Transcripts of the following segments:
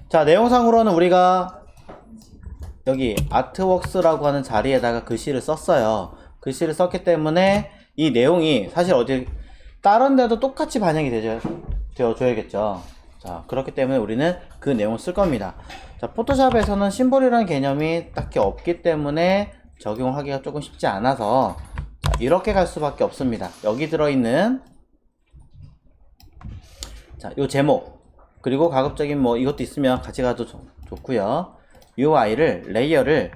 자, 내용상으로는 우리가 여기 아트웍스라고 하는 자리에다가 글씨를 썼어요. 글씨를 썼기 때문에 이 내용이 사실 어디 다른 데도 똑같이 반영이 되어줘야겠죠. 자, 그렇기 때문에 우리는 그 내용을 쓸 겁니다. 자, 포토샵에서는 심볼이라는 개념이 딱히 없기 때문에 적용하기가 조금 쉽지 않아서 자, 이렇게 갈 수밖에 없습니다. 여기 들어있는 자, 요 제목 그리고 가급적인 뭐 이것도 있으면 같이 가도 좋고요. UI를 레이어를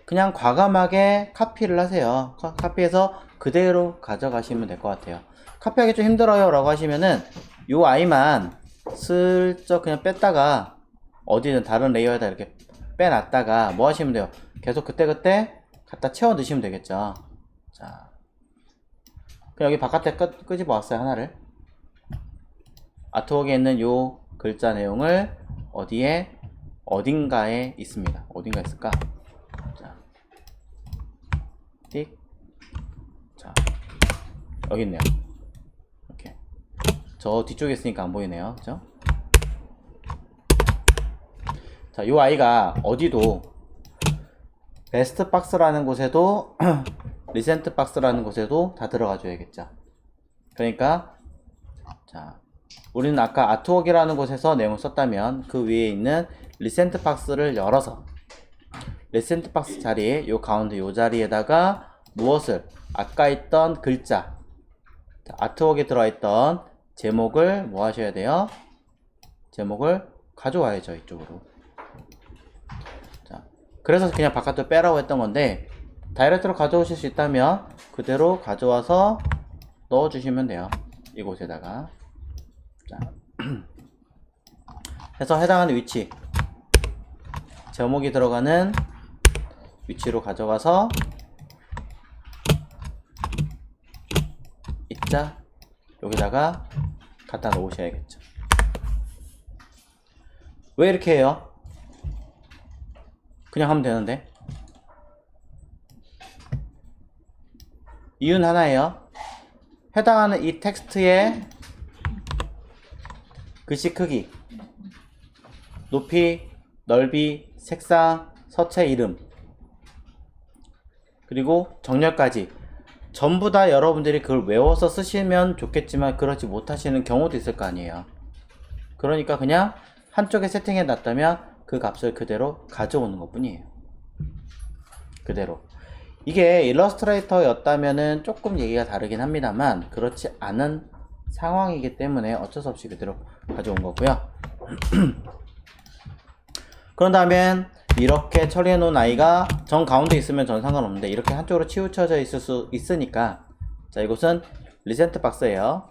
그냥 과감하게 카피를 하세요. 카피해서 그대로 가져가시면 될 것 같아요. 카피하기 좀 힘들어요 라고 하시면은 UI만 슬쩍 그냥 뺐다가 어디든 다른 레이어에다 이렇게 빼놨다가 뭐 하시면 돼요. 계속 그때그때 갖다 채워 넣으시면 되겠죠. 자, 그럼 여기 바깥에 끄집어 왔어요. 하나를. 아트웍에 있는 요 글자 내용을 어딘가에 있습니다. 어딘가 있을까? 자, 띡. 자, 여기 있네요. 이렇게. 저 뒤쪽에 있으니까 안 보이네요. 그죠? 자, 요 아이가 어디도 베스트 박스라는 곳에도 리센트 박스라는 곳에도 다 들어가 줘야겠죠. 그러니까 자, 우리는 아까 아트웍이라는 곳에서 내용을 썼다면 그 위에 있는 리센트 박스를 열어서 리센트 박스 자리에 요 가운데 요 자리에다가 무엇을 아까 있던 글자 자, 아트웍에 들어있던 제목을 뭐 하셔야 돼요? 제목을 가져와야죠. 이쪽으로. 자, 그래서 그냥 바깥으로 빼라고 했던 건데 다이렉트로 가져오실 수 있다면 그대로 가져와서 넣어주시면 돼요. 이곳에다가. 자, 해서 해당하는 위치 제목이 들어가는 위치로 가져가서 입자 여기다가 갖다 놓으셔야겠죠. 왜 이렇게 해요? 그냥 하면 되는데. 이유는 하나예요. 해당하는 이 텍스트의 글씨 크기, 높이, 넓이, 색상, 서체 이름, 그리고 정렬까지 전부 다 여러분들이 그걸 외워서 쓰시면 좋겠지만 그렇지 못하시는 경우도 있을 거 아니에요. 그러니까 그냥 한쪽에 세팅해 놨다면 그 값을 그대로 가져오는 것 뿐이에요. 그대로. 이게 일러스트레이터였다면은 조금 얘기가 다르긴 합니다만 그렇지 않은 상황이기 때문에 어쩔 수 없이 그대로 가져온 거고요. 그런 다음엔 이렇게 처리해 놓은 아이가 정 가운데 있으면 전 상관없는데 이렇게 한쪽으로 치우쳐져 있을 수 있으니까 자, 이곳은 리센트 박스예요.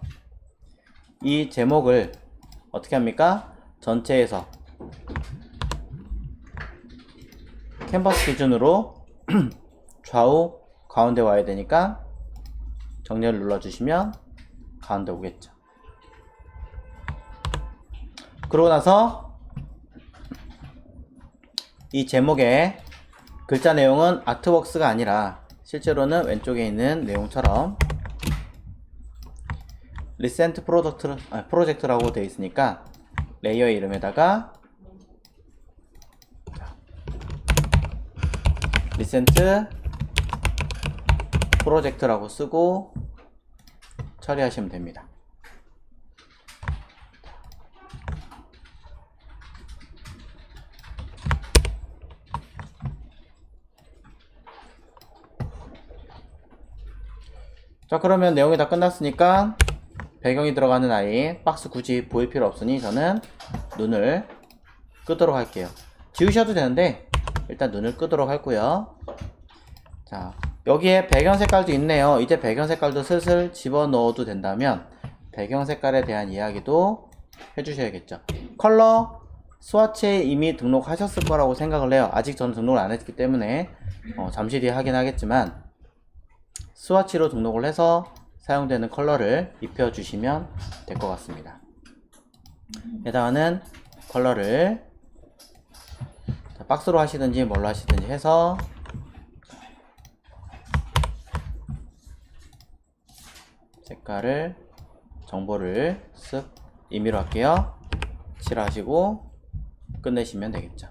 이 제목을 어떻게 합니까? 전체에서 캔버스 기준으로 좌우 가운데 와야 되니까 정렬을 눌러주시면 가운데 오겠죠. 그러고 나서 이 제목의 글자 내용은 아트웍스가 아니라 실제로는 왼쪽에 있는 내용처럼 리센트 프로젝트라고 되어 있으니까 레이어 이름에다가 리센트 프로젝트라고 쓰고 처리하시면 됩니다. 자, 그러면 내용이 다 끝났으니까 배경이 들어가는 아이 박스 굳이 보일 필요 없으니 저는 눈을 끄도록 할게요. 지우셔도 되는데 일단 눈을 끄도록 하고요. 자, 여기에 배경 색깔도 있네요. 이제 배경 색깔도 슬슬 집어넣어도 된다면 배경 색깔에 대한 이야기도 해주셔야겠죠. 컬러 스와치에 이미 등록하셨을 거라고 생각을 해요. 아직 저는 등록을 안 했기 때문에 잠시 뒤에 하긴 하겠지만 스와치로 등록을 해서 사용되는 컬러를 입혀주시면 될 것 같습니다. 해당하는 컬러를 박스로 하시든지 뭘로 하시든지 해서 색깔을 정보를 쓱 임의로 할게요. 칠하시고 끝내시면 되겠죠.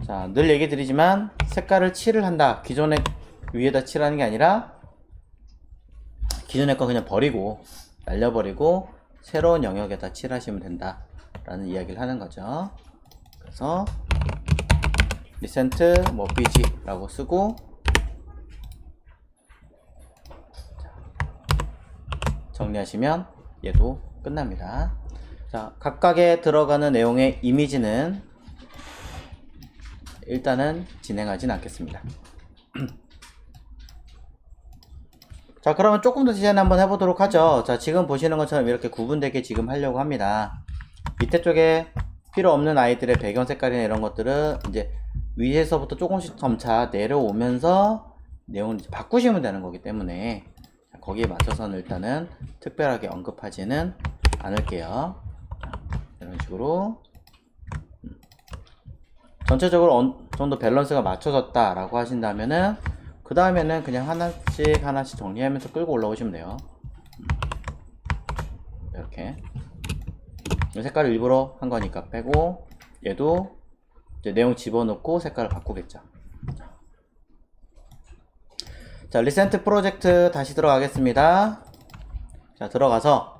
자, 늘 얘기 드리지만 색깔을 칠을 한다. 기존의 위에다 칠하는 게 아니라 기존의 거 그냥 버리고 날려버리고 새로운 영역에다 칠하시면 된다 라는 이야기를 하는 거죠. 그래서 리센트 뭐 BG 라고 쓰고 정리하시면 얘도 끝납니다. 자, 각각에 들어가는 내용의 이미지는 일단은 진행하진 않겠습니다. 자, 그러면 조금 더 디자인 한번 해보도록 하죠. 자, 지금 보시는 것처럼 이렇게 구분되게 지금 하려고 합니다. 밑에 쪽에 필요 없는 아이들의 배경 색깔이나 이런 것들은 이제 위에서부터 조금씩 점차 내려오면서 내용을 이제 바꾸시면 되는 거기 때문에 거기에 맞춰서는 일단은 특별하게 언급하지는 않을게요. 자, 이런 식으로 전체적으로 어느 정도 밸런스가 맞춰졌다 라고 하신다면은 그 다음에는 그냥 하나씩 정리하면서 끌고 올라오시면 돼요. 이렇게 색깔을 일부러 한 거니까 빼고 얘도 이제 내용 집어넣고 색깔을 바꾸겠죠. 자, 리센트 프로젝트 다시 들어가겠습니다. 자, 들어가서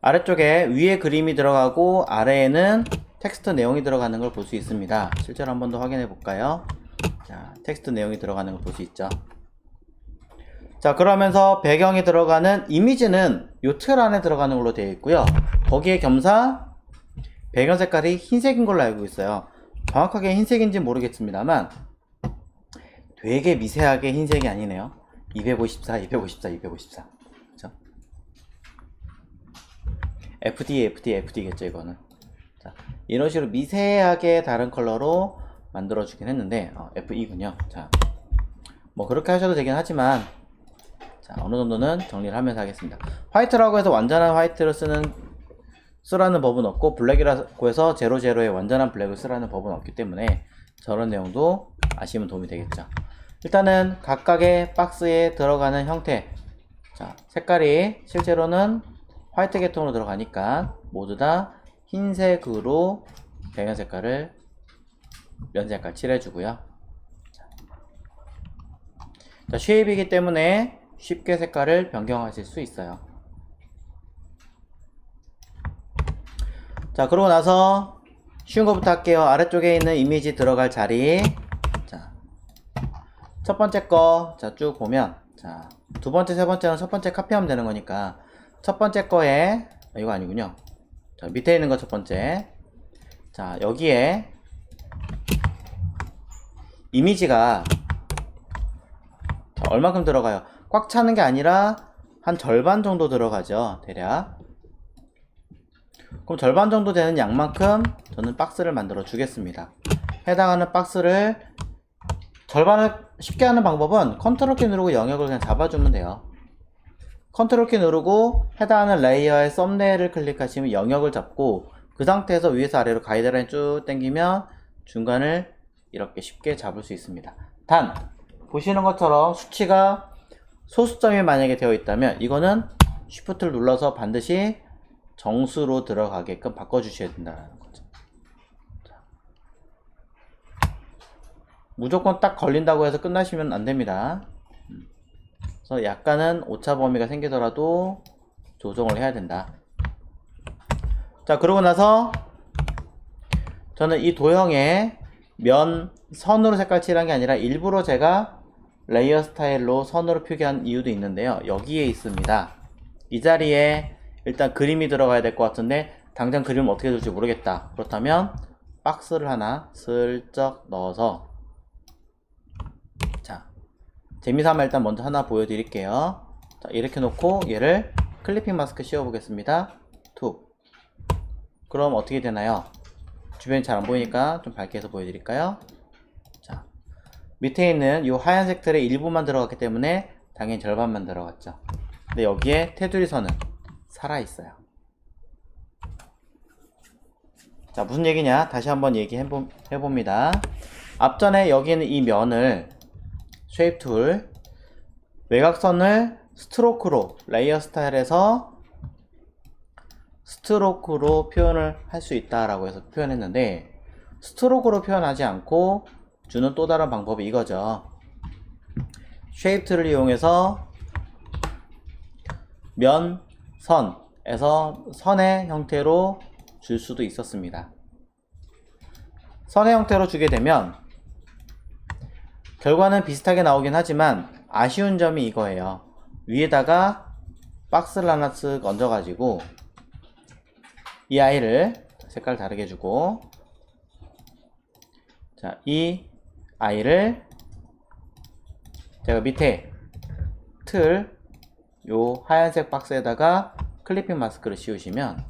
아래쪽에 위에 그림이 들어가고 아래에는 텍스트 내용이 들어가는 걸 볼 수 있습니다. 실제로 한 번 더 확인해 볼까요? 자, 텍스트 내용이 들어가는 걸 볼 수 있죠. 자, 그러면서 배경에 들어가는 이미지는 이 틀 안에 들어가는 걸로 되어 있고요. 거기에 겸사 배경 색깔이 흰색인 걸로 알고 있어요. 정확하게 흰색인지 모르겠습니다만 되게 미세하게 흰색이 아니네요. 254, 254, 254. 그쵸? FD겠죠, 이거는. 자, 이런 식으로 미세하게 다른 컬러로 만들어주긴 했는데, FE군요. 자, 뭐, 그렇게 하셔도 되긴 하지만, 자, 어느 정도는 정리를 하면서 하겠습니다. 화이트라고 해서 완전한 화이트를 쓰라는 법은 없고, 블랙이라고 해서 00의 완전한 블랙을 쓰라는 법은 없기 때문에, 저런 내용도 아시면 도움이 되겠죠. 일단은 각각의 박스에 들어가는 형태, 자, 색깔이 실제로는 화이트 계통으로 들어가니까 모두 다 흰색으로 배경 색깔을 면 색깔 칠해주고요. 자, 쉐입이기 때문에 쉽게 색깔을 변경하실 수 있어요. 자, 그러고 나서 쉬운 것부터 할게요. 아래쪽에 있는 이미지 들어갈 자리, 자, 첫 번째 거, 자, 쭉 보면, 자, 두 번째, 세 번째는 첫 번째 카피하면 되는 거니까, 첫 번째 거에, 이거 아니군요. 자, 밑에 있는 거 첫 번째. 자, 여기에 이미지가 자, 얼마큼 들어가요? 꽉 차는 게 아니라 한 절반 정도 들어가죠, 대략. 그럼 절반 정도 되는 양만큼 저는 박스를 만들어 주겠습니다. 해당하는 박스를 절반을 쉽게 하는 방법은 컨트롤 키 누르고 영역을 그냥 잡아주면 돼요. 컨트롤 키 누르고 해당하는 레이어의 썸네일을 클릭하시면 영역을 잡고 그 상태에서 위에서 아래로 가이드라인 쭉 당기면 중간을 이렇게 쉽게 잡을 수 있습니다. 단 보시는 것처럼 수치가 소수점이 만약에 되어 있다면 이거는 Shift를 눌러서 반드시 정수로 들어가게끔 바꿔주셔야 된다는 거죠. 무조건 딱 걸린다고 해서 끝나시면 안 됩니다. 그래서 약간은 오차 범위가 생기더라도 조정을 해야 된다. 자, 그러고 나서 저는 이 도형에 면 선으로 색깔 칠한 게 아니라 일부러 제가 레이어 스타일로 선으로 표기한 이유도 있는데요. 여기에 있습니다. 이 자리에 일단 그림이 들어가야 될 것 같은데 당장 그림을 어떻게 둘지 모르겠다. 그렇다면 박스를 하나 슬쩍 넣어서, 자, 재미삼아 일단 먼저 하나 보여드릴게요. 자, 이렇게 놓고 얘를 클리핑 마스크 씌워 보겠습니다. 툭. 그럼 어떻게 되나요? 주변이 잘 안 보이니까 좀 밝게 해서 보여드릴까요? 자, 밑에 있는 이 하얀색 틀의 일부만 들어갔기 때문에 당연히 절반만 들어갔죠. 근데 여기에 테두리 선은 살아있어요. 자, 무슨 얘기냐? 다시 한번 얘기해봅니다. 앞전에 여기 있는 이 면을 쉐입 툴 외곽선을 스트로크로 레이어 스타일에서 스트로크로 표현을 할 수 있다라고 해서 표현했는데, 스트로크로 표현하지 않고 주는 또 다른 방법이 이거죠. 쉐입 툴을 이용해서 면, 선에서 선의 형태로 줄 수도 있었습니다. 선의 형태로 주게 되면 결과는 비슷하게 나오긴 하지만 아쉬운 점이 이거예요. 위에다가 박스를 하나 쓱 얹어가지고 이 아이를 색깔 다르게 주고, 자, 이 아이를 제가 밑에 틀 요 하얀색 박스에다가 클리핑 마스크를 씌우시면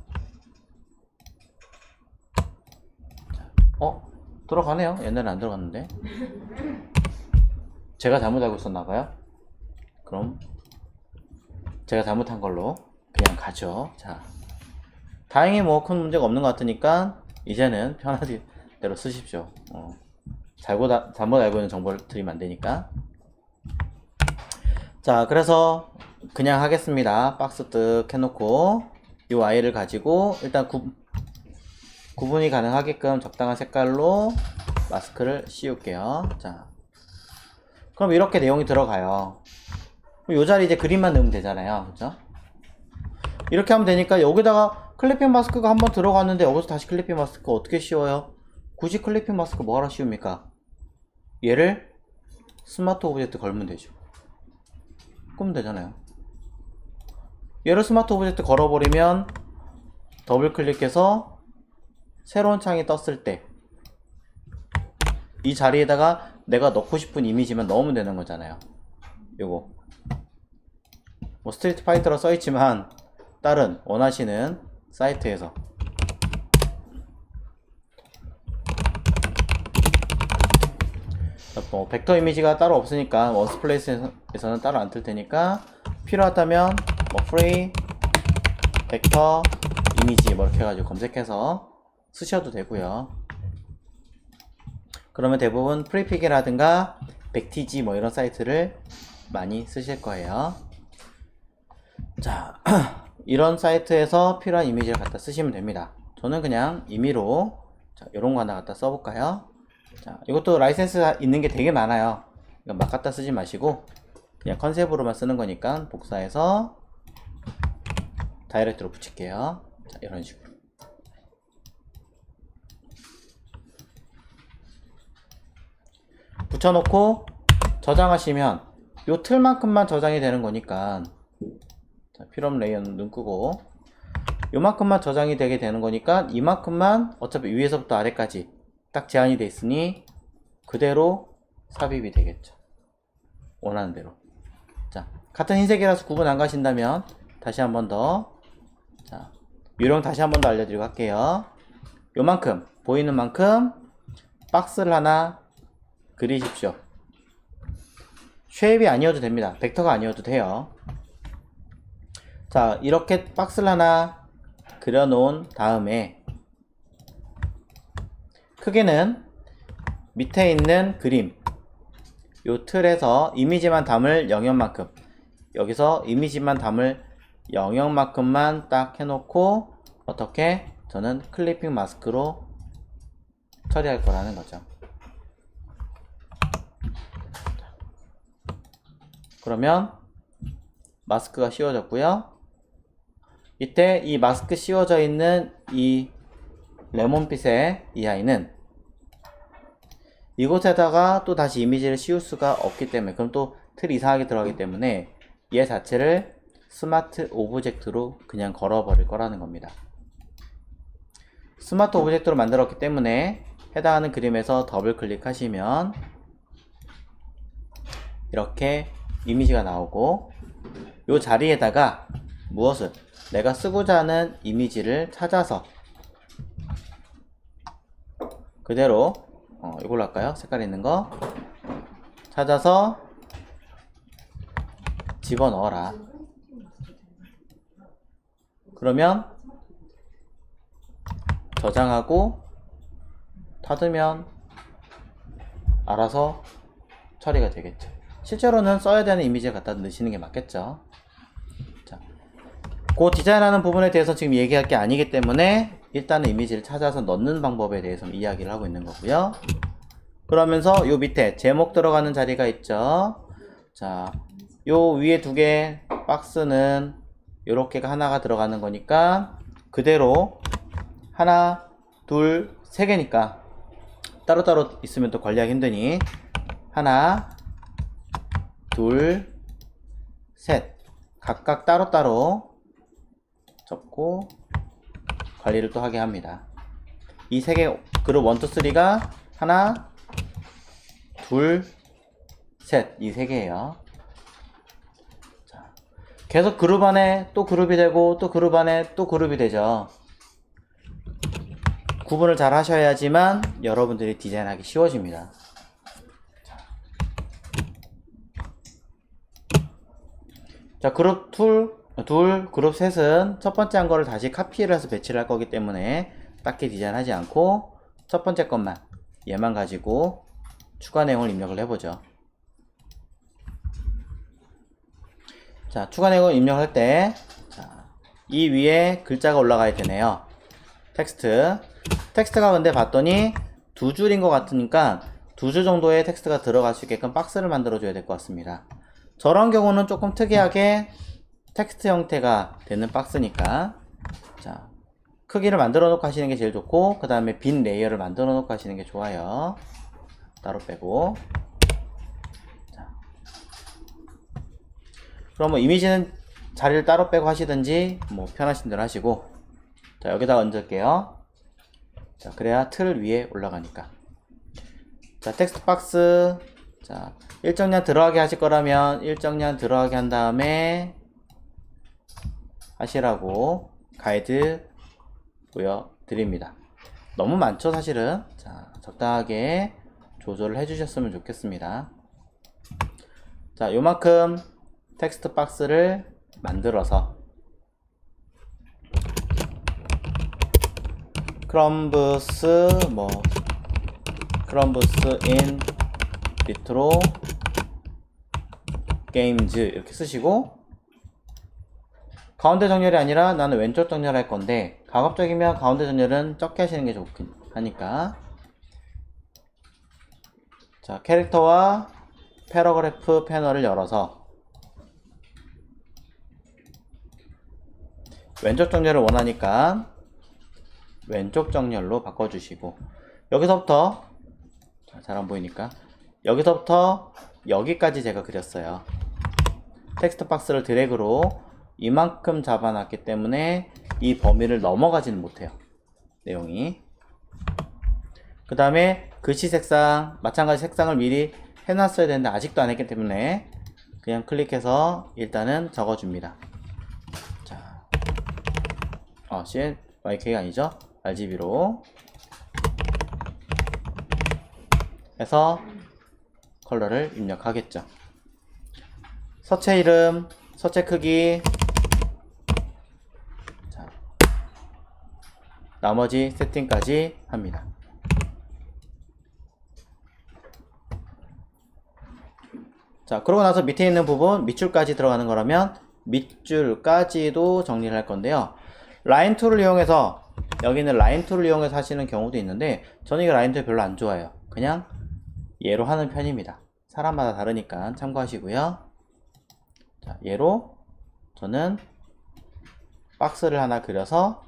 들어가네요. 옛날에 안 들어갔는데 제가 잘못 알고 있었나봐요. 그럼 제가 잘못한 걸로 그냥 가죠. 자, 다행히 뭐 큰 문제가 없는 것 같으니까 이제는 편하게 대로 쓰십시오. 잘못 알고 있는 정보를 드리면 안 되니까. 자, 그래서 그냥 하겠습니다. 박스 뜩 해놓고 이 아이를 가지고 일단 구분이 가능하게끔 적당한 색깔로 마스크를 씌울게요. 자, 그럼 이렇게 내용이 들어가요. 이 자리 이제 그림만 넣으면 되잖아요. 그죠? 이렇게 하면 되니까 여기다가 클리핑 마스크가 한번 들어갔는데 여기서 다시 클리핑 마스크 어떻게 씌워요? 굳이 클리핑 마스크 뭐하러 씌웁니까? 얘를 스마트 오브젝트 걸면 되죠. 그러면 되잖아요. 얘를 스마트 오브젝트 걸어버리면 더블 클릭해서 새로운 창이 떴을 때 이 자리에다가 내가 넣고 싶은 이미지만 넣으면 되는 거잖아요. 요거 뭐 스트리트 파이터로 써있지만 다른 원하시는 사이트에서 뭐 벡터 이미지가 따로 없으니까 원스플레이스에서는 따로 안 틀 테니까 필요하다면 뭐 free 벡터 이미지 뭐 이렇게 해가지고 검색해서 쓰셔도 되고요. 그러면 대부분 프리픽이라든가 백티지 뭐 이런 사이트를 많이 쓰실 거예요. 자, 이런 사이트에서 필요한 이미지를 갖다 쓰시면 됩니다. 저는 그냥 임의로 자, 이런 거 하나 갖다 써볼까요? 자, 이것도 라이센스 있는 게 되게 많아요. 막 갖다 쓰지 마시고 그냥 컨셉으로만 쓰는 거니까 복사해서 다이렉트로 붙일게요. 자, 이런 식으로. 붙여놓고 저장하시면 요 틀만큼만 저장이 되는 거니까, 자, 필요없는 레이어는 눈 끄고 요만큼만 저장이 되게 되는 거니까 이만큼만 어차피 위에서부터 아래까지 딱 제한이 돼 있으니 그대로 삽입이 되겠죠. 원하는 대로. 자, 같은 흰색이라서 구분 안 가신다면 다시 한 번 더, 자, 요령 다시 한 번 더 알려드리고 할게요. 요만큼 보이는 만큼 박스를 하나 그리십시오. 쉐입이 아니어도 됩니다. 벡터가 아니어도 돼요. 자, 이렇게 박스를 하나 그려 놓은 다음에 크기는 밑에 있는 그림 요 틀에서 이미지만 담을 영역만큼, 여기서 이미지만 담을 영역만큼만 딱 해놓고 어떻게 저는 클리핑 마스크로 처리할 거라는 거죠. 그러면 마스크가 씌워졌고요. 이때 이 마스크 씌워져 있는 이 레몬빛의 이 아이는 이곳에다가 또 다시 이미지를 씌울 수가 없기 때문에, 그럼 또 틀 이상하게 들어가기 때문에 얘 자체를 스마트 오브젝트로 그냥 걸어버릴 거라는 겁니다. 스마트 오브젝트로 만들었기 때문에 해당하는 그림에서 더블 클릭하시면 이렇게 이미지가 나오고, 이 자리에다가 무엇을 내가 쓰고자 하는 이미지를 찾아서 그대로 이걸로 할까요? 색깔 있는 거 찾아서 집어넣어라. 그러면 저장하고 닫으면 알아서 처리가 되겠죠. 실제로는 써야 되는 이미지를 갖다 넣으시는 게 맞겠죠. 그 디자인하는 부분에 대해서 지금 얘기할 게 아니기 때문에 일단은 이미지를 찾아서 넣는 방법에 대해서 이야기를 하고 있는 거고요. 그러면서 요 밑에 제목 들어가는 자리가 있죠. 자, 요 위에 두 개 박스는 요렇게가 하나가 들어가는 거니까 그대로 하나, 둘, 세 개니까 따로따로 있으면 또 관리하기 힘드니 하나, 둘, 셋 각각 따로따로 접고 관리를 또 하게 합니다. 이 세 개 그룹 1, 2, 3가 하나, 둘, 셋 이 세 개예요. 자, 계속 그룹 안에 또 그룹이 되고 또 그룹 안에 또 그룹이 되죠. 구분을 잘 하셔야지만 여러분들이 디자인하기 쉬워집니다. 자, 그룹 둘, 그룹 셋은 첫 번째 한 거를 다시 카피를 해서 배치를 할 거기 때문에 딱히 디자인하지 않고 첫 번째 것만 얘만 가지고 추가 내용을 입력을 해보죠. 자, 추가 내용을 입력할 때 이 위에 글자가 올라가야 되네요. 텍스트가 근데 봤더니 두 줄인 것 같으니까 두 줄 정도의 텍스트가 들어갈 수 있게끔 박스를 만들어 줘야 될 것 같습니다. 저런 경우는 조금 특이하게 텍스트 형태가 되는 박스니까 자, 크기를 만들어 놓고 하시는 게 제일 좋고 그 다음에 빈 레이어를 만들어 놓고 하시는 게 좋아요. 따로 빼고 자, 그럼 뭐 이미지는 자리를 따로 빼고 하시든지 뭐 편하신 대로 하시고 자, 여기다 얹을게요. 자, 그래야 틀 위에 올라가니까 자, 텍스트 박스 자, 일정량 들어가게 하실 거라면 일정량 들어가게 한 다음에 하시라고 가이드 보여드립니다. 너무 많죠 사실은. 자, 적당하게 조절을 해주셨으면 좋겠습니다. 자, 요만큼 텍스트 박스를 만들어서 크럼브스 인 리트로 게임즈 이렇게 쓰시고 가운데 정렬이 아니라 나는 왼쪽 정렬 할 건데 가급적이면 가운데 정렬은 적게 하시는 게 좋긴 하니까 자, 캐릭터와 패러그래프 패널을 열어서 왼쪽 정렬을 원하니까 왼쪽 정렬로 바꿔주시고 여기서부터 잘 안 보이니까 여기서부터 여기까지 제가 그렸어요. 텍스트 박스를 드래그로 이만큼 잡아놨기 때문에 이 범위를 넘어가지는 못해요. 내용이. 그 다음에 글씨 색상 마찬가지 색상을 미리 해놨어야 되는데 아직도 안 했기 때문에 그냥 클릭해서 일단은 적어줍니다. 자, CMYK가 아니죠? RGB로 해서 컬러를 입력하겠죠. 서체 이름, 서체 크기, 자, 나머지 세팅까지 합니다. 자, 그러고 나서 밑에 있는 부분 밑줄까지 들어가는 거라면 밑줄까지도 정리를 할 건데요. 라인 툴을 이용해서 여기는 라인 툴을 이용해서 하시는 경우도 있는데 저는 이 라인 툴 별로 안 좋아해요. 그냥 얘로 하는 편입니다. 사람마다 다르니까 참고하시고요. 자, 얘로 저는 박스를 하나 그려서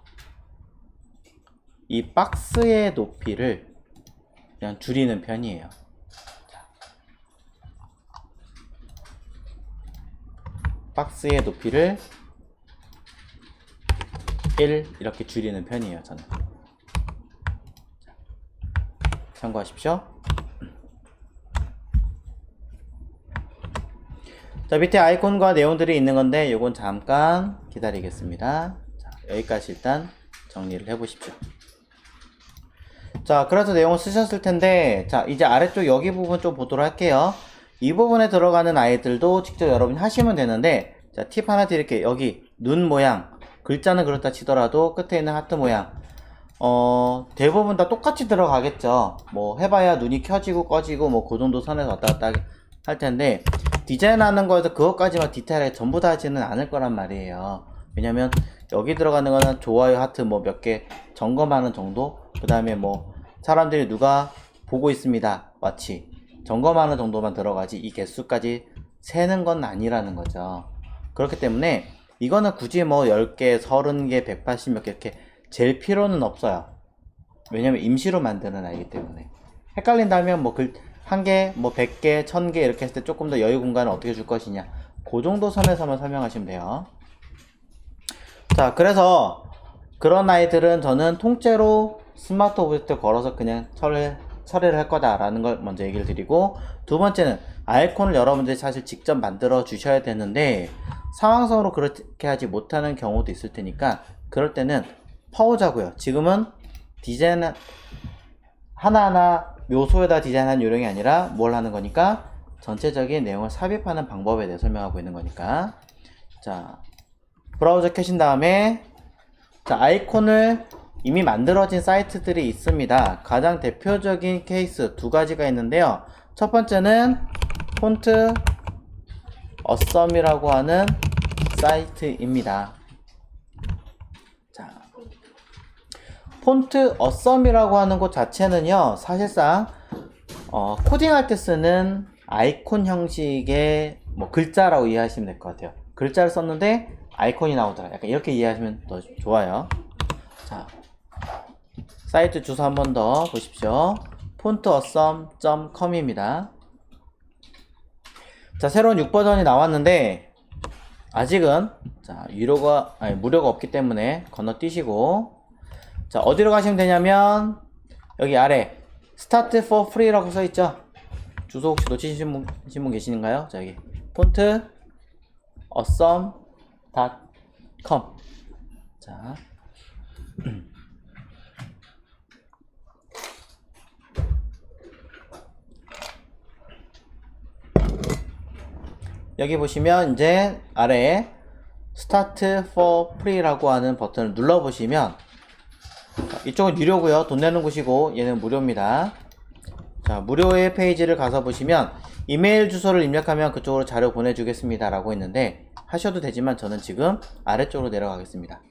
이 박스의 높이를 그냥 줄이는 편이에요. 자, 박스의 높이를 1 이렇게 줄이는 편이에요. 저는 참고하십시오. 자, 밑에 아이콘과 내용들이 있는 건데 요건 잠깐 기다리겠습니다. 자, 여기까지 일단 정리를 해 보십시오. 자, 그래서 내용을 쓰셨을 텐데 자, 이제 아래쪽 여기 부분 좀 보도록 할게요. 이 부분에 들어가는 아이들도 직접 여러분이 하시면 되는데 자, 팁 하나 드릴게요. 여기 눈 모양 글자는 그렇다 치더라도 끝에 있는 하트 모양 대부분 다 똑같이 들어가겠죠. 뭐 해봐야 눈이 켜지고 꺼지고 뭐 그 정도 선에서 왔다 갔다 할 텐데 디자인하는 거에서 그것까지만 디테일하게 전부 다 하지는 않을 거란 말이에요. 왜냐면 여기 들어가는 거는 좋아요, 하트 뭐 몇 개 점검하는 정도, 그 다음에 뭐 사람들이 누가 보고 있습니다 마치 점검하는 정도만 들어가지 이 개수까지 세는 건 아니라는 거죠. 그렇기 때문에 이거는 굳이 뭐 10개, 30개, 180 몇 개 이렇게 잴 필요는 없어요. 왜냐면 임시로 만드는 아이기 때문에. 헷갈린다면 뭐 한 개, 뭐 100개, 1000개 이렇게 했을 때 조금 더 여유 공간을 어떻게 줄 것이냐, 그 정도 선에서만 설명하시면 돼요. 자, 그래서 그런 아이들은 저는 통째로 스마트 오브젝트 걸어서 그냥 처리를 할 거다라는 걸 먼저 얘기를 드리고, 두 번째는 아이콘을 여러분들이 사실 직접 만들어 주셔야 되는데 상황성으로 그렇게 하지 못하는 경우도 있을 테니까 그럴 때는 퍼오자고요. 지금은 디자인 하나하나 묘소에다 디자인한 요령이 아니라 뭘 하는 거니까 전체적인 내용을 삽입하는 방법에 대해 설명하고 있는 거니까. 자, 브라우저 켜신 다음에 자, 아이콘을 이미 만들어진 사이트들이 있습니다. 가장 대표적인 케이스 두 가지가 있는데요. 첫 번째는 폰트 어썸이라고 하는 사이트입니다. 자, 폰트 어썸이라고 하는 곳 자체는요, 사실상 코딩할 때 쓰는 아이콘 형식의 뭐 글자라고 이해하시면 될 것 같아요. 글자를 썼는데 아이콘이 나오더라, 약간 이렇게 이해하시면 더 좋아요. 자, 사이트 주소 한 번 더 보십시오. fontawesome.com입니다. 자, 새로운 6버전이 나왔는데 아직은 무료가 없기 때문에 건너뛰시고, 자, 어디로 가시면 되냐면 여기 아래 Start for Free라고 써있죠. 주소 혹시 놓치신 분 계시는가요? 자, 여기 fontawesome.com. 자, 여기 보시면 이제 아래에 Start for Free라고 하는 버튼을 눌러보시면, 이쪽은 유료고요. 돈 내는 곳이고 얘는 무료입니다. 자, 무료의 페이지를 가서 보시면 이메일 주소를 입력하면 그쪽으로 자료 보내주겠습니다 라고 했는데, 하셔도 되지만 저는 지금 아래쪽으로 내려가겠습니다.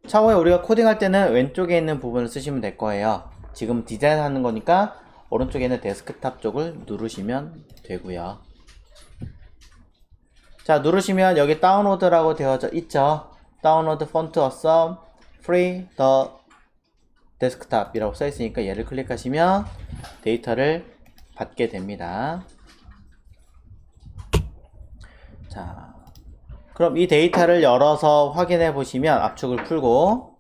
차후에 우리가 코딩할 때는 왼쪽에 있는 부분을 쓰시면 될 거예요. 지금 디자인하는 거니까 오른쪽에 있는 데스크탑 쪽을 누르시면 되고요. 자, 누르시면 여기 다운로드라고 되어져 있죠. 다운로드 폰트 어썸 프리 더 데스크탑이라고 써 있으니까 얘를 클릭하시면 데이터를 받게 됩니다. 자, 그럼 이 데이터를 열어서 확인해 보시면 압축을 풀고,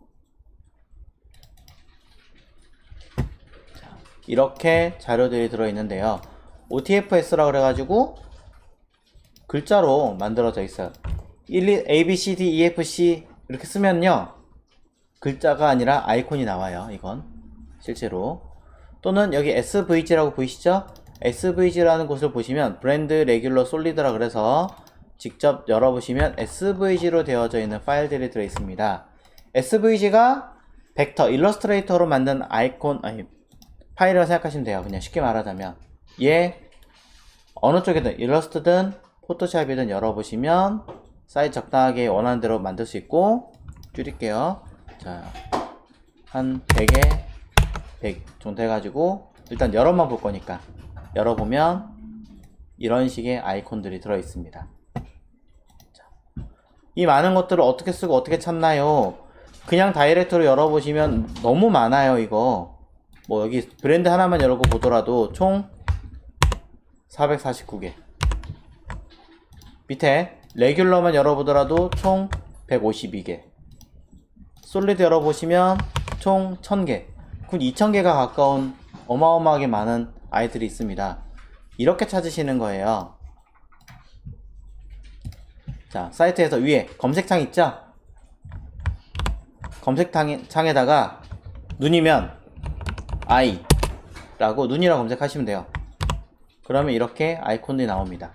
자, 이렇게 자료들이 들어있는데요. OTFS라고 그래가지고 글자로 만들어져 있어요. A, B, C, D, E, F, C 이렇게 쓰면요, 글자가 아니라 아이콘이 나와요. 이건 실제로. 또는 여기 SVG라고 보이시죠? SVG라는 곳을 보시면 브랜드 레귤러 솔리드라 그래서 직접 열어보시면 SVG로 되어져 있는 파일들이 들어있습니다. SVG가 벡터, 일러스트레이터로 만든 파일이라고 생각하시면 돼요. 그냥 쉽게 말하자면 얘 어느 쪽이든 일러스트든 포토샵이든 열어보시면 사이즈 적당하게 원하는 대로 만들 수 있고, 줄일게요. 자, 한 100에 100 정도 해가지고 일단 열어만 볼 거니까 열어보면 이런 식의 아이콘들이 들어있습니다. 자, 이 많은 것들을 어떻게 쓰고 어떻게 찾나요? 그냥 다이렉트로 열어보시면 너무 많아요. 이거 뭐 여기 브랜드 하나만 열고 보더라도 총 449개, 밑에 레귤러만 열어보더라도 총 152개, 솔리드 열어보시면 총 1000개, 군 2000개가 가까운 어마어마하게 많은 아이들이 있습니다. 이렇게 찾으시는 거예요. 자, 사이트에서 위에 검색창 있죠? 검색창에다가 눈이면 I 라고 눈이라고 검색하시면 돼요. 그러면 이렇게 아이콘들이 나옵니다.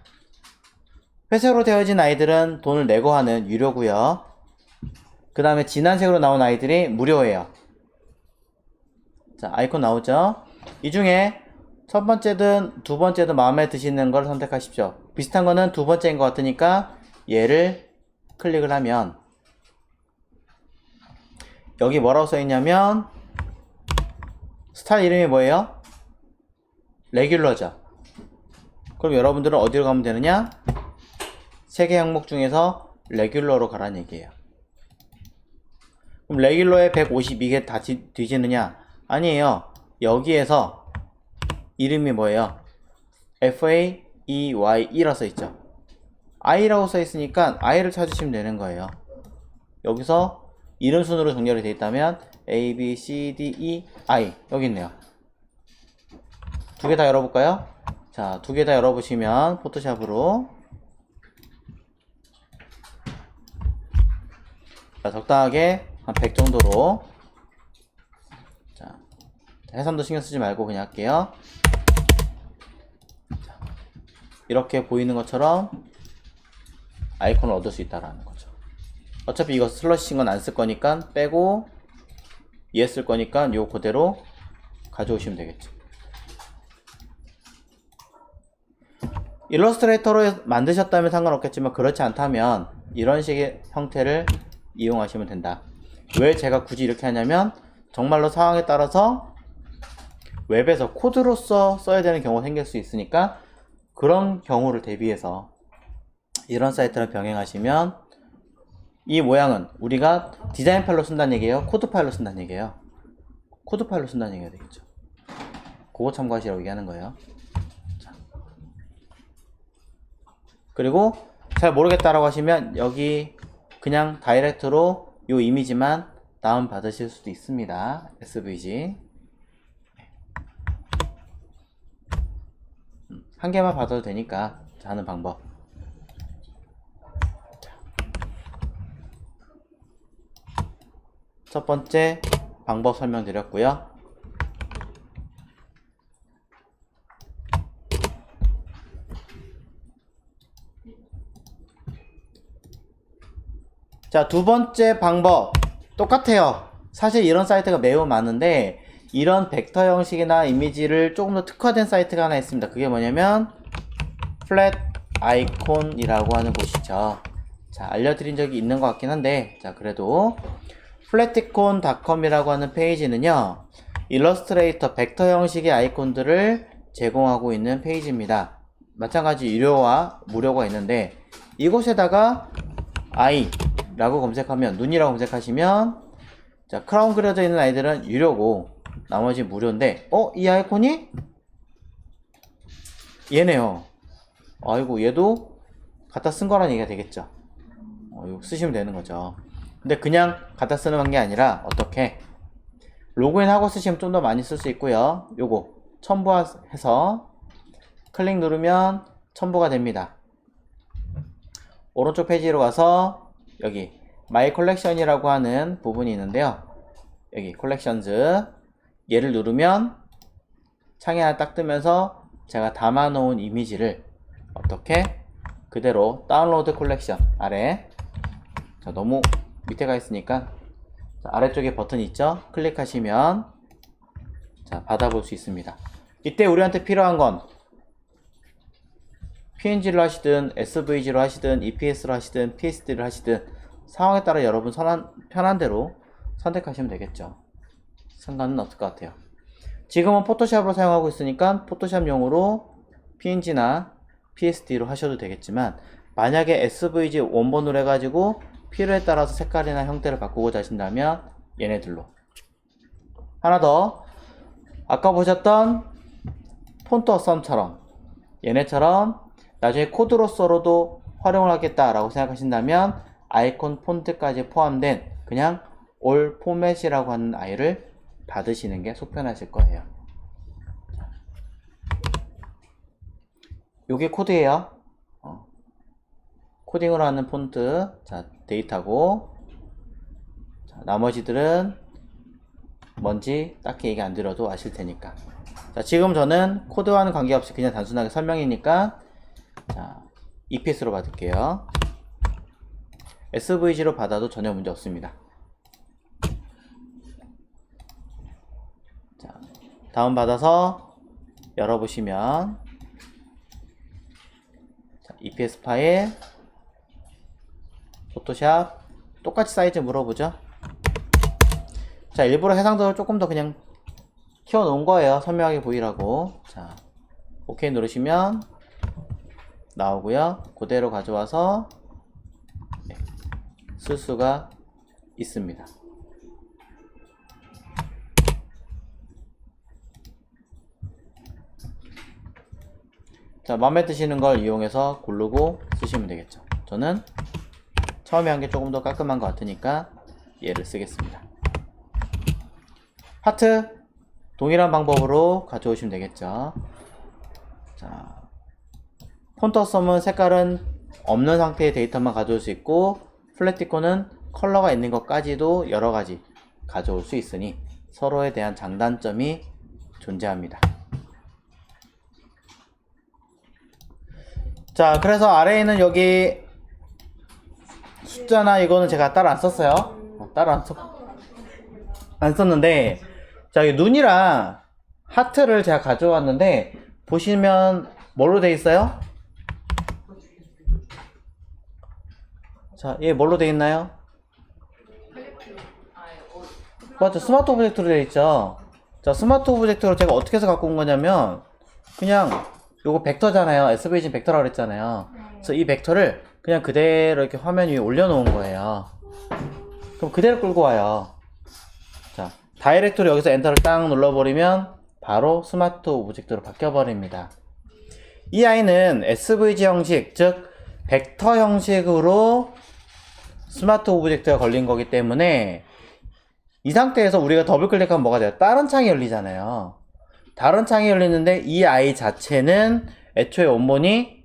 회색으로 되어진 아이들은 돈을 내고 하는 유료고요. 그 다음에 진한 색으로 나온 아이들이 무료예요. 자, 아이콘 나오죠? 이 중에 첫 번째든 두 번째든 마음에 드시는 걸 선택하십시오. 비슷한 거는 두 번째인 것 같으니까 얘를 클릭을 하면 여기 뭐라고 써있냐면 스타일 이름이 뭐예요? 레귤러죠. 그럼 여러분들은 어디로 가면 되느냐? 세 개 항목 중에서 레귤러로 가라는 얘기예요. 그럼 레귤러에 152개 다 뒤지느냐? 아니에요. 여기에서 이름이 뭐예요? FAEYE라 써있죠. I라고 써있으니까 I를 찾으시면 되는 거예요. 여기서 이름 순으로 정렬이 되어 있다면 A, B, C, D, E, I 여기 있네요. 두 개 다 열어볼까요? 자, 두 개 다 열어보시면 포토샵으로 자, 적당하게 한 100 정도로 자, 해상도 신경 쓰지 말고 그냥 할게요. 자, 이렇게 보이는 것처럼 아이콘을 얻을 수 있다라는 거죠. 어차피 이거 슬러시인 건 안 쓸 거니까 빼고 얘 쓸 거니까 요 그대로 가져오시면 되겠죠. 일러스트레이터로 만드셨다면 상관없겠지만 그렇지 않다면 이런 식의 형태를 이용하시면 된다. 왜 제가 굳이 이렇게 하냐면 정말로 상황에 따라서 웹에서 코드로서 써야 되는 경우가 생길 수 있으니까 그런 경우를 대비해서 이런 사이트를 병행하시면 이 모양은 우리가 디자인 파일로 쓴다는 얘기예요? 코드 파일로 쓴다는 얘기예요? 코드 파일로 쓴다는 얘기가 되겠죠. 그거 참고하시라고 얘기하는 거예요. 자. 그리고 잘 모르겠다라고 하시면 여기 그냥 다이렉트로 이 이미지만 다운 받으실 수도 있습니다. SVG 한 개만 받아도 되니까 하는 방법. 첫 번째 방법 설명드렸고요. 자, 두 번째 방법 똑같아요. 사실 이런 사이트가 매우 많은데 이런 벡터 형식이나 이미지를 조금 더 특화된 사이트가 하나 있습니다. 그게 뭐냐면 플랫 아이콘이라고 하는 곳이죠. 자, 알려드린 적이 있는 것 같긴 한데 자, 그래도 flaticon.com이라고 하는 페이지는요, 일러스트레이터 벡터 형식의 아이콘들을 제공하고 있는 페이지입니다. 마찬가지 유료와 무료가 있는데 이곳에다가 i라고 검색하면, 눈이라고 검색하시면 자, 크라운 그려져 있는 아이들은 유료고 나머지 무료인데 이 아이콘이 얘네요. 아이고, 얘도 갖다 쓴 거라는 얘기가 되겠죠. 이거 쓰시면 되는 거죠. 근데 그냥 갖다 쓰는 게 아니라 어떻게 로그인하고 쓰시면 좀 더 많이 쓸 수 있고요. 요거 첨부해서 클릭 누르면 첨부가 됩니다. 오른쪽 페이지로 가서 여기 마이 컬렉션이라고 하는 부분이 있는데요. 여기 컬렉션즈 얘를 누르면 창이 하나 딱 뜨면서 제가 담아 놓은 이미지를 어떻게 그대로 다운로드 컬렉션 아래, 자, 너무 밑에 가 있으니까 자, 아래쪽에 버튼 있죠? 클릭하시면 자, 받아볼 수 있습니다. 이때 우리한테 필요한 건 PNG로 하시든 SVG로 하시든 EPS로 하시든 PSD를 하시든 상황에 따라 여러분 편한 대로 선택하시면 되겠죠. 상관은 없을 것 같아요. 지금은 포토샵으로 사용하고 있으니까 포토샵용으로 PNG나 PSD로 하셔도 되겠지만 만약에 SVG 원본으로 해가지고 필요에 따라서 색깔이나 형태를 바꾸고자 하신다면 얘네들로. 하나 더, 아까 보셨던 폰트 어썸처럼 얘네처럼 나중에 코드로서로도 활용을 하겠다라고 생각하신다면 아이콘 폰트까지 포함된 그냥 올 포맷이라고 하는 아이를 받으시는 게 속편하실 거예요. 요게 코드예요. 코딩으로 하는 폰트, 자, 데이터고, 자, 나머지들은 뭔지 딱히 얘기 안 드려도 아실 테니까. 자, 지금 저는 코드와는 관계없이 그냥 단순하게 설명이니까 자, EPS로 받을게요. SVG로 받아도 전혀 문제 없습니다. 자, 다운받아서 열어보시면 자, EPS 파일, 포토샵 똑같이 사이즈 물어보죠. 자, 일부러 해상도를 조금 더 그냥 키워 놓은 거예요. 선명하게 보이라고. 자, 오케이 누르시면 나오고요. 그대로 가져와서 쓸 수가 있습니다. 자, 마음에 드시는 걸 이용해서 고르고 쓰시면 되겠죠. 저는 처음에 한 게 조금 더 깔끔한 것 같으니까 얘를 쓰겠습니다. 하트 동일한 방법으로 가져오시면 되겠죠. 자, 폰터썸은 색깔은 없는 상태의 데이터만 가져올 수 있고, 플래티콘은 컬러가 있는 것까지도 여러가지 가져올 수 있으니 서로에 대한 장단점이 존재합니다. 자, 그래서 아래에 있는 여기 숫자나 이거는 제가 따로 안 썼어요. 따로 안 썼는데, 자, 이 눈이랑 하트를 제가 가져왔는데, 보시면 뭘로 돼 있어요? 자, 얘 뭘로 돼 있나요? 맞죠, 스마트 오브젝트로 돼 있죠. 자, 스마트 오브젝트로 제가 어떻게 해서 갖고 온 거냐면, 그냥 요거 벡터잖아요. SVG 벡터라고 그랬잖아요. 그래서 이 벡터를 그냥 그대로 이렇게 화면 위에 올려놓은 거예요. 그럼 그대로 끌고 와요. 자, 다이렉트로 여기서 엔터를 딱 눌러버리면 바로 스마트 오브젝트로 바뀌어버립니다. 이 아이는 SVG 형식, 즉 벡터 형식으로 스마트 오브젝트가 걸린 거기 때문에 이 상태에서 우리가 더블 클릭하면 뭐가 돼요? 다른 창이 열리잖아요. 다른 창이 열리는데 이 아이 자체는 애초에 원본이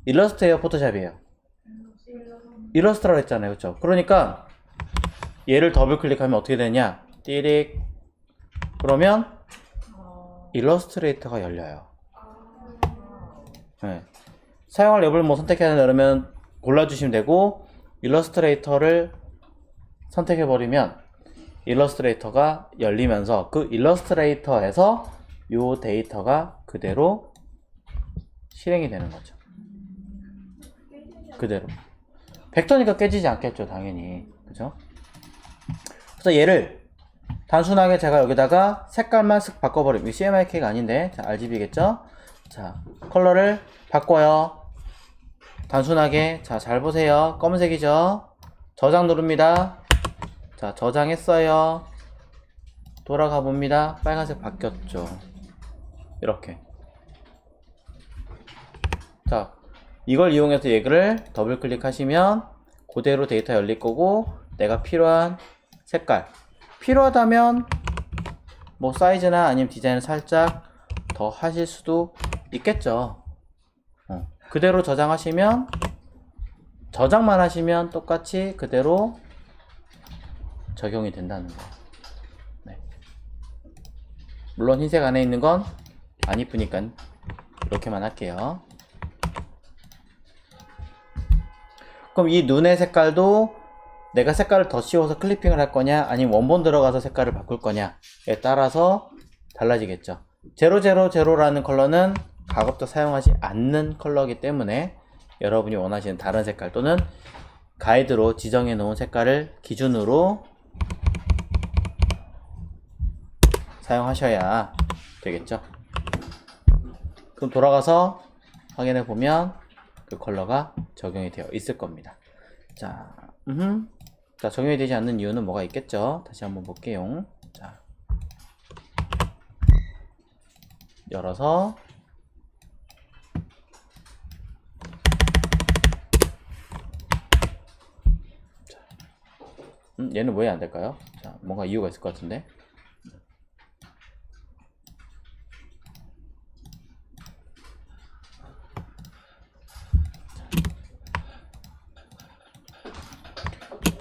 일러스트예요, 포토샵이에요? 일러스트라고 했잖아요, 그렇죠? 그러니까 얘를 더블 클릭하면 어떻게 되냐? 띠릭 그러면 일러스트레이터가 열려요. 네. 사용할 앱을 뭐 선택해야 되나 그러면 골라주시면 되고, 일러스트레이터를 선택해버리면 일러스트레이터가 열리면서 그 일러스트레이터에서 요 데이터가 그대로 실행이 되는 거죠. 그대로. 벡터니까 깨지지 않겠죠, 당연히. 그죠? 그래서 얘를 단순하게 제가 여기다가 색깔만 쓱 바꿔버리면, CMYK가 아닌데, 자, RGB겠죠? 자, 컬러를 바꿔요. 단순하게. 자, 잘 보세요. 검은색이죠? 저장 누릅니다. 자, 저장했어요. 돌아가 봅니다. 빨간색 바뀌었죠. 이렇게. 자, 이걸 이용해서 얘를 더블 클릭하시면 그대로 데이터 열릴 거고, 내가 필요한 색깔, 필요하다면 뭐 사이즈나 아니면 디자인을 살짝 더 하실 수도 있겠죠. 그대로 저장하시면, 저장만 하시면 똑같이 그대로 적용이 된다는 거예요. 네. 물론 흰색 안에 있는 건 안 이쁘니까 이렇게만 할게요. 그럼 이 눈의 색깔도 내가 색깔을 더 씌워서 클리핑을 할 거냐, 아니면 원본 들어가서 색깔을 바꿀 거냐에 따라서 달라지겠죠. 000라는 컬러는 가급적 사용하지 않는 컬러이기 때문에 여러분이 원하시는 다른 색깔 또는 가이드로 지정해 놓은 색깔을 기준으로 사용하셔야 되겠죠. 그럼 돌아가서 확인해 보면 그 컬러가 적용이 되어 있을 겁니다. 자, 자, 적용이 되지 않는 이유는 뭐가 있겠죠? 다시 한번 볼게요. 자, 열어서 얘는 왜 안 될까요? 자, 뭔가 이유가 있을 것 같은데.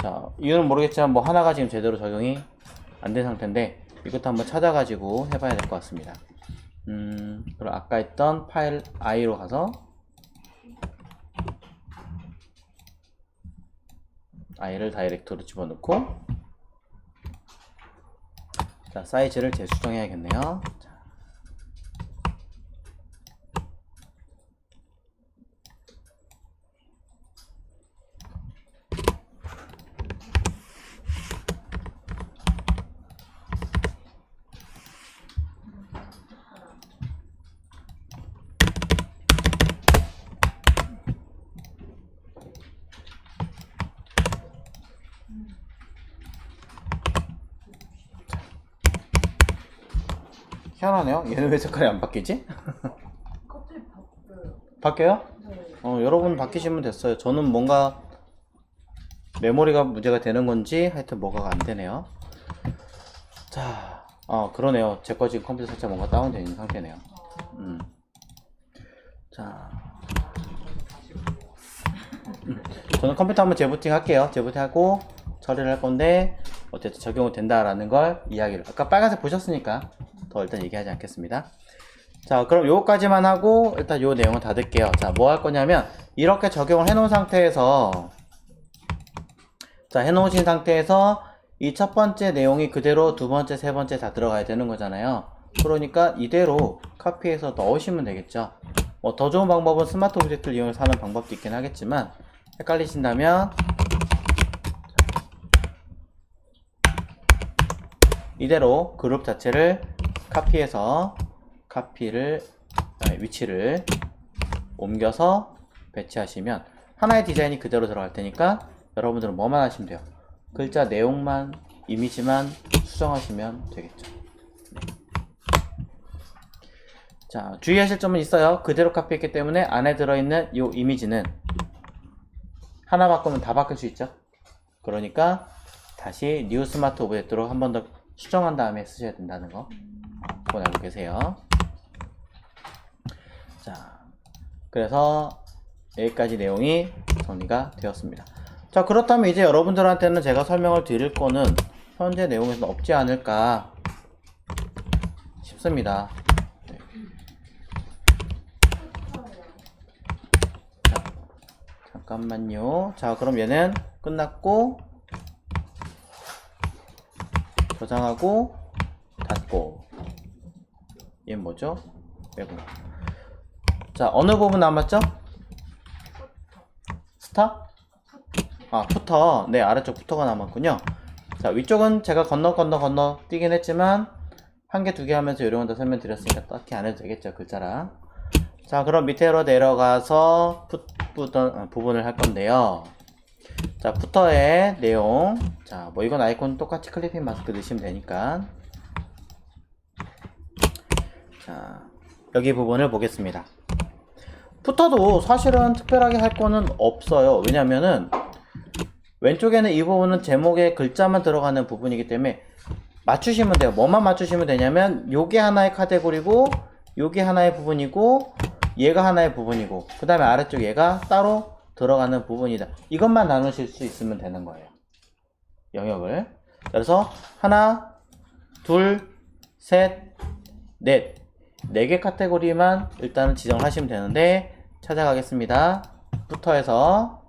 자, 이유는 모르겠지만 뭐 하나가 지금 제대로 적용이 안 된 상태인데, 이것도 한번 찾아가지고 해봐야 될 것 같습니다. 그럼 아까 했던 파일 I로 가서 I를 다이렉트로 집어넣고, 자, 사이즈를 재수정해야겠네요. 자, 희한하네요. 얘는 왜 색깔이 안 바뀌지? 갑자기 바뀌어요. 바뀌어요? 네. 여러분 바뀌시면 됐어요. 저는 뭔가 메모리가 문제가 되는 건지 하여튼 뭐가 안 되네요. 자, 그러네요. 제 거 지금 컴퓨터 살짝 뭔가 다운되어 있는 상태네요. 자, 저는 컴퓨터 한번 재부팅 할게요. 재부팅 하고 처리를 할 건데 어쨌든 적용이 된다라는 걸 이야기를 아까 빨간색 보셨으니까 더 일단 얘기하지 않겠습니다. 자, 그럼 요거까지만 하고 일단 요 내용은 닫을게요. 자, 뭐 할 거냐면 이렇게 적용을 해 놓은 상태에서 자, 해 놓으신 상태에서 이 첫 번째 내용이 그대로 두 번째, 세 번째 다 들어가야 되는 거잖아요. 그러니까 이대로 카피해서 넣으시면 되겠죠. 뭐 더 좋은 방법은 스마트 오브젝트를 이용해서 하는 방법도 있긴 하겠지만 헷갈리신다면 이대로 그룹 자체를 카피해서 위치를 옮겨서 배치하시면 하나의 디자인이 그대로 들어갈 테니까 여러분들은 뭐만 하시면 돼요. 글자 내용만, 이미지만 수정하시면 되겠죠. 자, 주의하실 점은 있어요. 그대로 카피했기 때문에 안에 들어있는 이 이미지는 하나 바꾸면 다 바뀔 수 있죠. 그러니까 다시 뉴 스마트 오브젝트로 한 번 더 수정한 다음에 쓰셔야 된다는 거 그건 알고 계세요. 자, 그래서 여기까지 내용이 정리가 되었습니다. 자, 그렇다면 이제 여러분들한테는 제가 설명을 드릴 거는 현재 내용에서는 없지 않을까 싶습니다. 네. 자, 잠깐만요. 자, 그럼 얘는 끝났고 저장하고 닫고 얘는 뭐죠? 외국. 자, 어느 부분 남았죠? 스타? 푸터. 네, 아래쪽 푸터가 남았군요. 자, 위쪽은 제가 건너 뛰긴 했지만 한 개, 두 개 하면서 요령은 다 설명드렸으니까 딱히 안 해도 되겠죠, 글자랑. 자, 그럼 밑으로 내려가서 부분을 할 건데요. 자, 푸터의 내용. 자, 뭐 이건 아이콘 똑같이 클리핑 마스크 넣으시면 되니까. 자, 여기 부분을 보겠습니다. 푸터도 사실은 특별하게 할 거는 없어요. 왜냐면은 왼쪽에는 이 부분은 제목에 글자만 들어가는 부분이기 때문에 맞추시면 돼요. 뭐만 맞추시면 되냐면 요게 하나의 카테고리고 요게 하나의 부분이고 얘가 하나의 부분이고 그 다음에 아래쪽 얘가 따로 들어가는 부분이다. 이것만 나누실 수 있으면 되는 거예요. 영역을. 그래서 하나, 둘, 셋, 넷. 4개 카테고리만 일단은 지정하시면 되는데 찾아가겠습니다. 푸터에서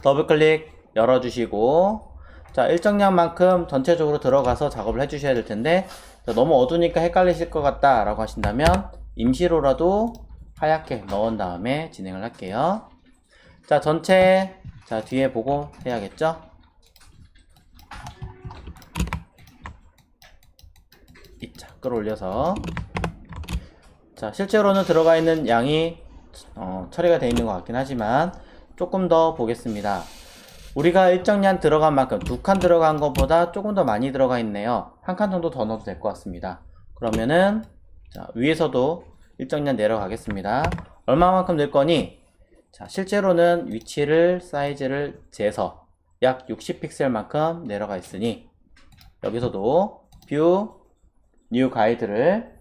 더블클릭 열어주시고 자, 일정량만큼 전체적으로 들어가서 작업을 해주셔야 될 텐데 너무 어두우니까 헷갈리실 것 같다 라고 하신다면 임시로라도 하얗게 넣은 다음에 진행을 할게요. 자, 전체 자 뒤에 보고 해야겠죠? 이자 끌어올려서 자, 실제로는 들어가 있는 양이 처리가 되어 있는 것 같긴 하지만 조금 더 보겠습니다. 우리가 일정량 들어간 만큼 2칸 들어간 것보다 조금 더 많이 들어가 있네요. 1칸 정도 더 넣어도 될 것 같습니다. 그러면은 자, 위에서도 일정량 내려가겠습니다. 얼마만큼 넣을 거니? 자, 실제로는 위치를 사이즈를 재서 약 60픽셀만큼 내려가 있으니 여기서도 뷰 뉴 가이드를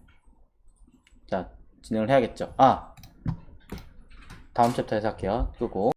자 진행을 해야겠죠. 다음 챕터에서 할게요. 끄고